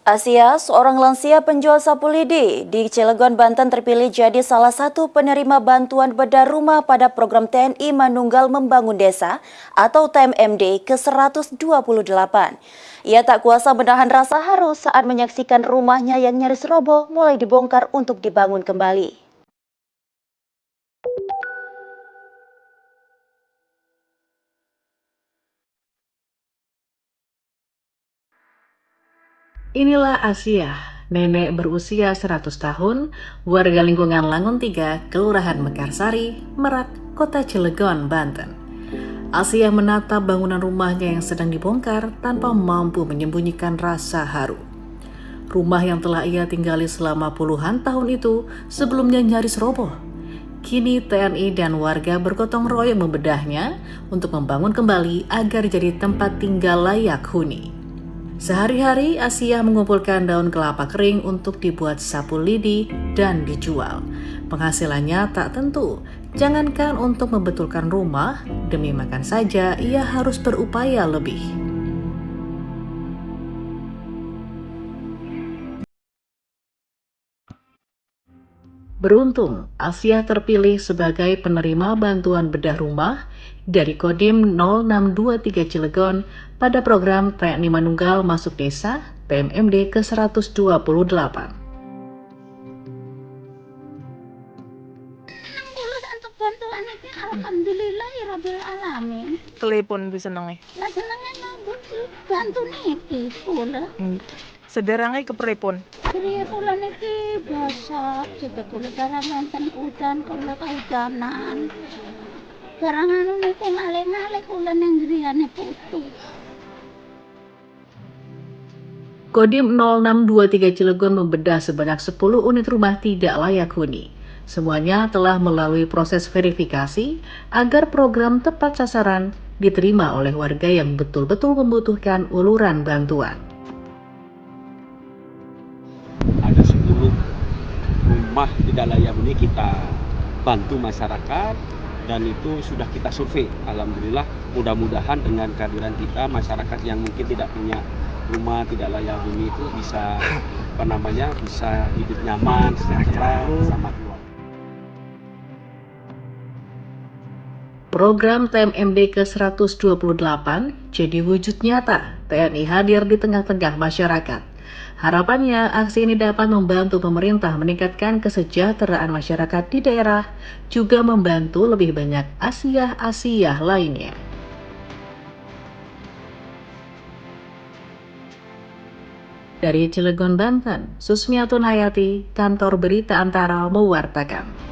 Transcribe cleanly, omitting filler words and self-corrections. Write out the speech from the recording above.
Asia, seorang lansia penjual sapu lidi di Cilegon, Banten terpilih jadi salah satu penerima bantuan bedah rumah pada program TNI Manunggal Membangun Desa atau TMMD ke-128. Ia tak kuasa menahan rasa haru saat menyaksikan rumahnya yang nyaris roboh mulai dibongkar untuk dibangun kembali. Inilah Asia, nenek berusia 100 tahun, warga lingkungan Langun 3, Kelurahan Mekarsari, Merak, Kota Cilegon, Banten. Asia menatap bangunan rumahnya yang sedang dibongkar tanpa mampu menyembunyikan rasa haru. Rumah yang telah ia tinggali selama puluhan tahun itu sebelumnya nyaris roboh. Kini TNI dan warga bergotong royong membedahnya untuk membangun kembali agar jadi tempat tinggal layak huni. Sehari-hari Asia mengumpulkan daun kelapa kering untuk dibuat sapu lidi dan dijual. Penghasilannya tak tentu, jangankan untuk membetulkan rumah, demi makan saja ia harus berupaya lebih. Beruntung, Asia terpilih sebagai penerima bantuan bedah rumah dari Kodim 0623 Cilegon pada program TNI Manunggal Masuk Desa TMMD ke-128. Untuk bantuan ini alhamdulillah ya rabbil alamin. Telepon bisa nangis. Lah senengnya bantu niki pula. Sederhananya ke prepon. Kriya pula niki biasa kita kula karangan hutan kula kaudanan. Karangan niki ngalih-ngalih kula nang griyane putu. Kodim 0623 Cilegon membedah sebanyak 10 unit rumah tidak layak huni. Semuanya telah melalui proses verifikasi agar program tepat sasaran diterima oleh warga yang betul-betul membutuhkan uluran bantuan. Ada 10 rumah tidak layak huni kita bantu masyarakat dan itu sudah kita survei. Alhamdulillah, mudah-mudahan dengan kehadiran kita masyarakat yang mungkin tidak punya rumah tidak layak huni itu bisa bisa hidup nyaman, sejahtera sama keluarga. Program TMMD ke-128 jadi wujud nyata. TNI hadir di tengah-tengah masyarakat. Harapannya, aksi ini dapat membantu pemerintah meningkatkan kesejahteraan masyarakat di daerah, juga membantu lebih banyak Asia lainnya. Dari Cilegon, Banten, Susmiatun Hayati, Kantor Berita Antara mewartakan.